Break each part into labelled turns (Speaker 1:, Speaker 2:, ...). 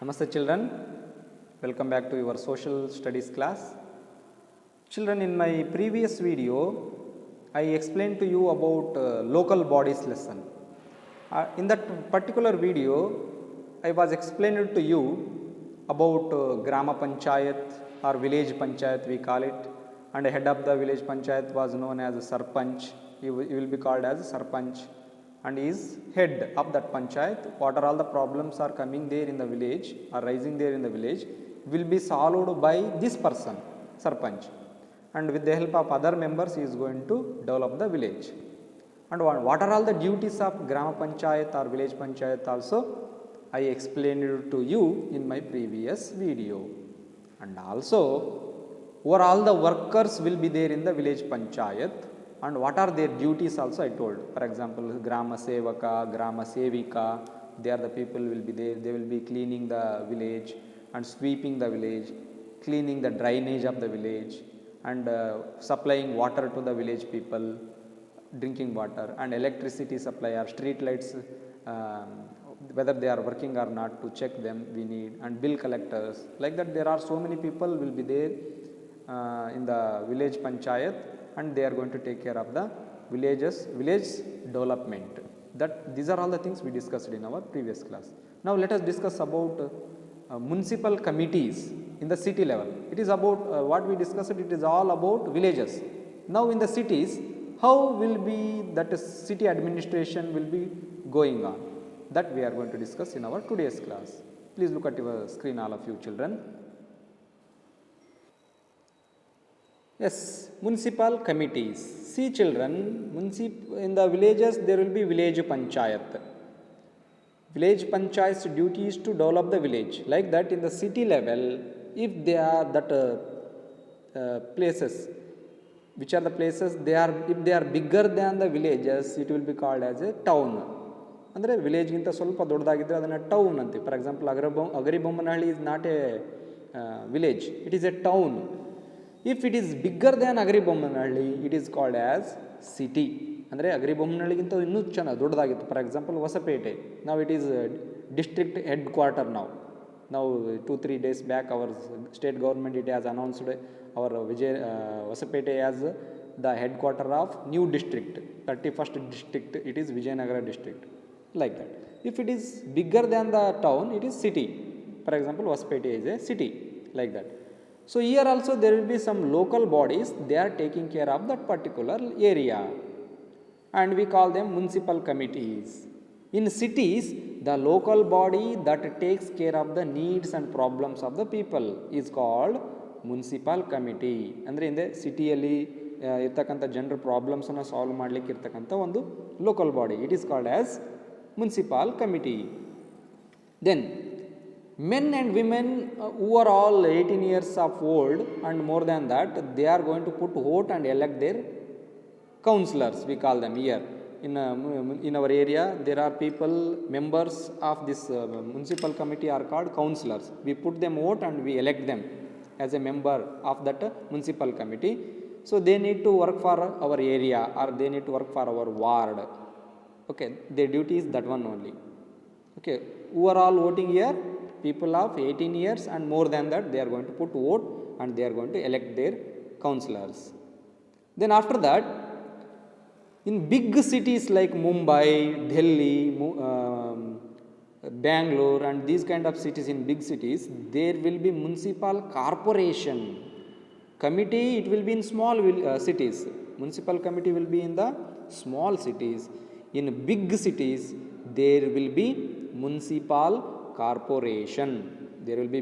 Speaker 1: Namaste children, welcome back to your social studies class. Children, in my previous video, I explained to you about local bodies lesson. In that particular video, I was explaining to you about Grama Panchayat or village Panchayat we call it, and the head of the village Panchayat was known as a Sarpanch. He will be called as Sarpanch, and he is head of that Panchayat. What are all the problems are coming there in the village or rising there in the village will be solved by this person, Sarpanch, and with the help of other members he is going to develop the village. And what are all the duties of Grama Panchayat or village Panchayat also I explained it to you in my previous video. And also overall the workers will be there in the village Panchayat, and what are their duties also I told. For example, Grama Sevaka, Grama Sevika, they are the people will be there. They will be cleaning the village and sweeping the village, cleaning the drainage of the village, and supplying water to the village people, drinking water, and electricity supply or street lights, whether they are working or not, to check them we need, and bill collectors. Like that there are so many people will be there in the village Panchayat, and they are going to take care of the village development. That these are all the things we discussed in our previous class. Now let us discuss about municipal committees in the city level. It is about what we discussed, it is all about villages. Now in the cities, how will be that city administration will be going on, that we are going to discuss in our today's class. Please look at your screen, all of you children. Yes, municipal committees. See children, in the villages there will be village panchayat. Village panchayat's duty is to develop the village. Like that in the city level, if they are that places, which are the places they are, if they are bigger than the villages, it will be called as a town. ಅಂದರೆ ವಿಲೇಜ್ಗಿಂತ ಸ್ವಲ್ಪ ದೊಡ್ಡದಾಗಿದ್ದರೆ ಅದನ್ನು town ಅಂತೀವಿ. For example Hagaribommanahalli is not A village, it is A town. If it is bigger than Hagaribommanahalli, it is called as city. ಅಂದರೆ ಅಗರಿಬೊಮ್ಮನಹಳ್ಳಿಗಿಂತ ಇನ್ನೂ ಚೆನ್ನಾಗಿ ದೊಡ್ಡದಾಗಿತ್ತು. For example Hosapete, ನಾವು it is district head quarter. ನಾವು 2-3 days back our state government it has announced our Hosapete as the headquarter of new district, 31st district, it is Vijayanagara district. Like that. If it is bigger than the town, it is city. For example, Hospete is a city, like that. So here also there will be some local bodies, they are taking care of that particular area, and we call them municipal committees. In cities, the local body that takes care of the needs and problems of the people is called municipal committee. ಅಂದರೆ ಹಿಂದೆ ಸಿಟಿಯಲ್ಲಿ ಇರ್ತಕ್ಕಂಥ ಜನರ ಪ್ರಾಬ್ಲಮ್ಸನ್ನು solve ಮಾಡಲಿಕ್ಕೆ ಇರ್ತಕ್ಕಂಥ ಒಂದು local body, it is called as municipal committee. Then men and women who are all 18 years of old and more than that, they are going to put vote and elect their councillors, we call them here. In our area, there are people, members of this municipal committee are called councillors. We put them vote and we elect them as a member of that municipal committee. So they need to work for our area or they need to work for our ward. Okay, their duty is that one only. Okay, who are all voting here? People of 18 years and more than that, they are going to put vote and they are going to elect their councillors. Then after that, in big cities like Mumbai, Delhi, Bangalore and these kind of cities, in big cities, there will be municipal corporation committee. It will be in small cities. Municipal committee will be in the small cities. In big cities, there will be municipal corporation. There will be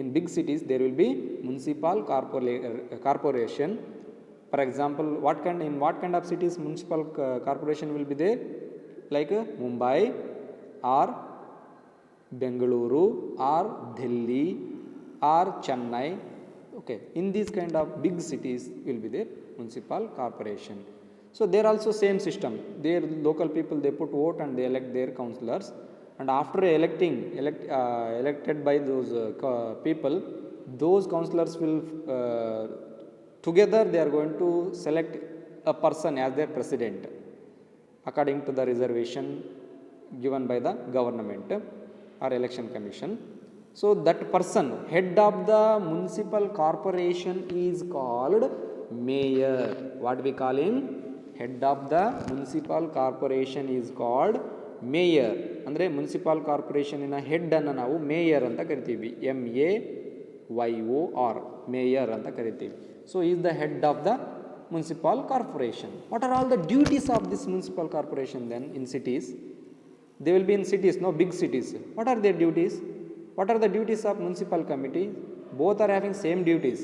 Speaker 1: in big cities there will be municipal corporation. For example, in what kind of cities municipal corporation will be there? Like Mumbai or Bengaluru or Delhi or Chennai. Okay, in these kind of big cities will be there municipal corporation. So there also same system. Their local people, they put vote and they elect their councillors. And after elected by those people, those councillors will together they are going to select a person as their president according to the reservation given by the government. or election commission. So that person, head of the municipal corporation is called mayor. What we call him? Head of the municipal corporation is called mayor. ಅಂದರೆ municipal ಕಾರ್ಪೊರೇಷನಿನ ಹೆಡ್ಡನ್ನು ನಾವು mayor ಅಂತ ಕರಿತೀವಿ. MAYOR mayor ಅಂತ ಕರಿತೀವಿ. So is the head of the municipal corporation. What are all the duties of this municipal corporation then in cities? They will be in cities, no, big cities. What are their duties? What are the duties of municipal committee? Both are having same duties.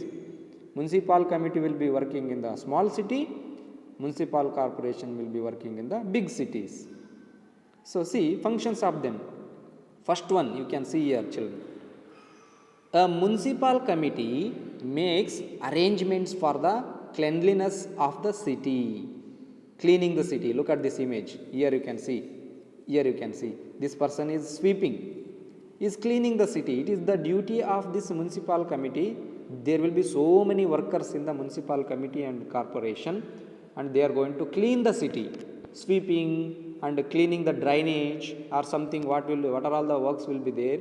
Speaker 1: Municipal committee will be working in the small city. Municipal corporation will be working in the big cities. So see functions of them. First one you can see here, children. A municipal committee makes arrangements for the cleanliness of the city. Cleaning the city. Look at this image. Here you can see. Here you can see this person is sweeping, is cleaning the city. It is the duty of this municipal committee. There will be so many workers in the municipal committee and corporation, and they are going to clean the city, sweeping and cleaning the drainage or something. What are all the works will be there,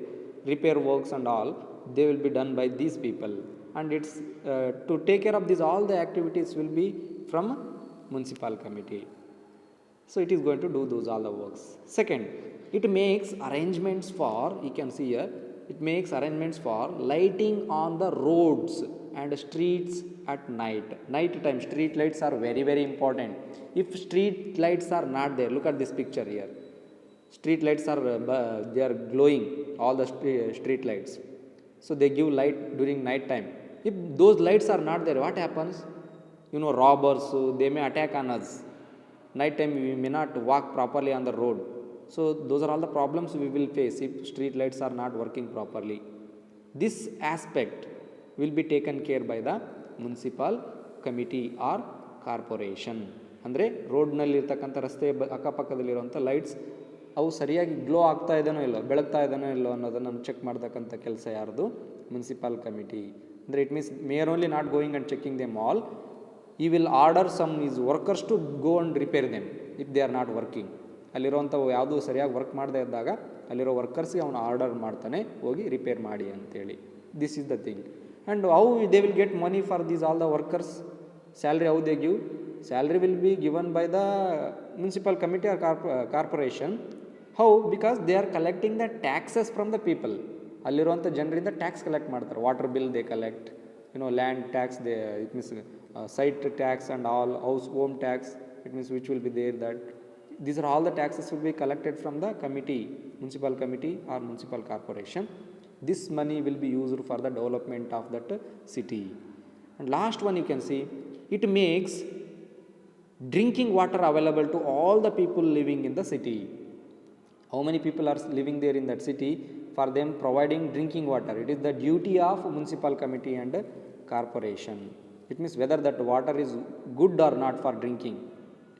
Speaker 1: repair works and all, they will be done by these people, and it's to take care of this, all the activities will be from municipal committee. So it is going to do those all the works. Second, it makes arrangements for, you can see here, it makes arrangements for lighting on the roads and streets at night. Night time street lights are very very important. If street lights are not there, look at this picture here. Street lights are they are glowing, all the street lights. So they give light during night time. If those lights are not there, what happens? You know, robbers, they may attack on us. Night time we may not walk properly on the road. So those are all the problems we will face if street lights are not working properly. This aspect will be taken care by the municipal committee or corporation. ಅಂದರೆ ರೋಡ್ನಲ್ಲಿ ಇರ್ತಕ್ಕಂಥ ರಸ್ತೆ ಅಕ್ಕಪಕ್ಕದಲ್ಲಿರುವಂಥ lights ಅವು ಸರಿಯಾಗಿ glow ಆಗ್ತಾ ಇದೆನೋ ಇಲ್ಲೋ, ಬೆಳಗ್ತಾ ಇದೆನೋ ಇಲ್ಲೋ ಅನ್ನೋದನ್ನು check ಮಾಡ್ತಕ್ಕಂಥ ಕೆಲಸ ಯಾರ್ದು? Municipal committee. ಅಂದರೆ it means mayor only not going and checking them all. He will order some his workers to go and repair them if they are not working. ಅಲ್ಲಿರುವಂಥವು ಯಾವುದು ಸರಿಯಾಗಿ ವರ್ಕ್ ಮಾಡದೇ ಇದ್ದಾಗ ಅಲ್ಲಿರೋ ವರ್ಕರ್ಸ್ಗೆ ಅವನು ಆರ್ಡರ್ ಮಾಡ್ತಾನೆ, ಹೋಗಿ ರಿಪೇರ್ ಮಾಡಿ ಅಂತೇಳಿ. This is the thing. And how they will get money for these all the workers? Salary how they give? Salary will be given by the municipal committee or corporation. How? Because they are collecting the taxes from the people. ಅಲ್ಲಿರುವಂಥ ಜನರಿಂದ tax collect ಮಾಡ್ತಾರೆ. Water bill they collect, land tax, they, it means site tax and all, home tax, it means which will be there, that these are all the taxes will be collected from the committee, municipal committee or municipal corporation. This money will be used for the development of that city. And last one you can see, it makes drinking water available to all the people living in the city. How many people are living there in that city? For them providing drinking water, it is the duty of municipal committee and corporation. It means whether that water is good or not for drinking,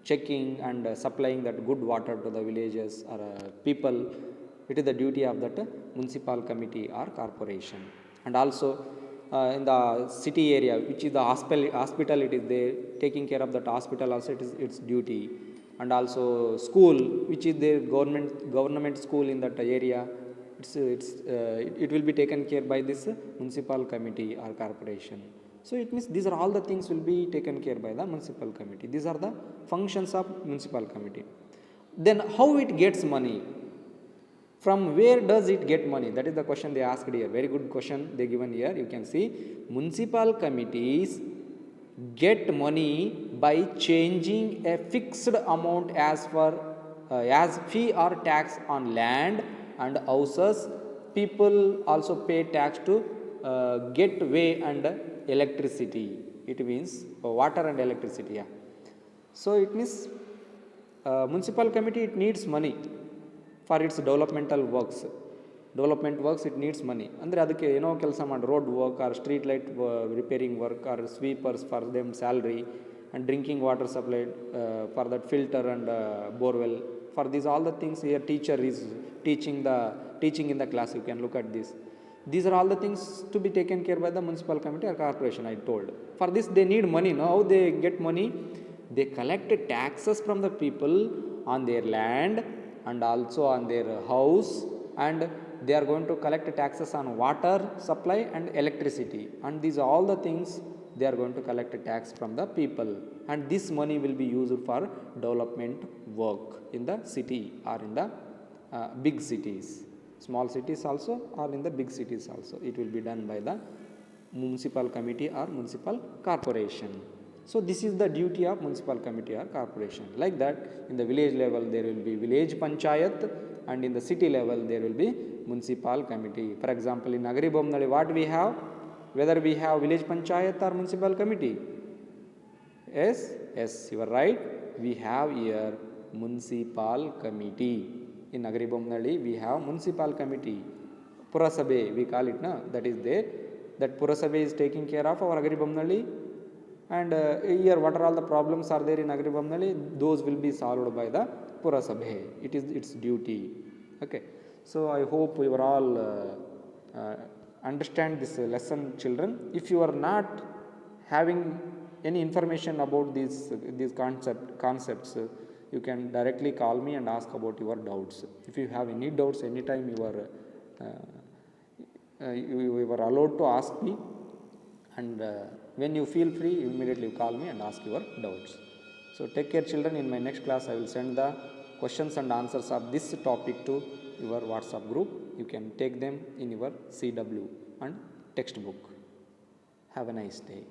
Speaker 1: checking and supplying that good water to the villages or people, it is the duty of that municipal committee or corporation. And also in the city area, which is the hospital, it is there, taking care of that hospital also, it is its duty. And also school, which is the government school in that area, it will be taken care by this municipal committee or corporation. So it means these are all the things will be taken care by the municipal committee. These are the functions of municipal committee. Then how it gets money? From where does it get money? That is the question they asked here. Very good question they given here. You can see municipal committees get money by changing a fixed amount as fee or tax on land and houses. People also pay tax to get way and electricity. It means water and electricity. Yeah. So it means municipal committee, it needs money for its developmental works. Development works, it needs money. ಅಂದರೆ ಅದಕ್ಕೆ ಏನೋ ಕೆಲಸ ಮಾಡಿ, road work or street light repairing work or sweepers, for them salary, and drinking water supplied for that filter and borewell. For these all the things here, teacher is teaching in the class. You can look at this. These are all the things to be taken care by the municipal committee or corporation, I told. For this they need money. Now how they get money? They collect taxes from the people on their land and also on their house and they are going to collect taxes on water supply and electricity, and these are all the things they are going to collect a tax from the people, and this money will be used for development work in the city or in the big cities. Small cities also or in the big cities also it will be done by the municipal committee or municipal corporation. So this is the duty of municipal committee or corporation. Like that, in the village level there will be village panchayat, and in the city level there will be municipal committee. For example, in Nagari Bomnali what we have, whether we have village panchayat or municipal committee? Yes, you are right, we have here municipal committee. In Nagari Bomnali we have municipal committee, Purasabhe we call it, na, that is there. That Purasabhe is taking care of our Nagari Bomnali, and here what are all the problems are there in Nagari Bomnali, those will be solved by the Purasabhe. It is its duty. Okay, so I hope you are all understand this lesson, children. If you are not having any information about these concepts, you can directly call me and ask about your doubts. If you have any doubts anytime, you are allowed to ask me, and when you feel free, immediately call me and ask your doubts. So take care, children. In my next class I will send the questions and answers of this topic to your WhatsApp group. You can take them in your CW and textbook. Have a nice day.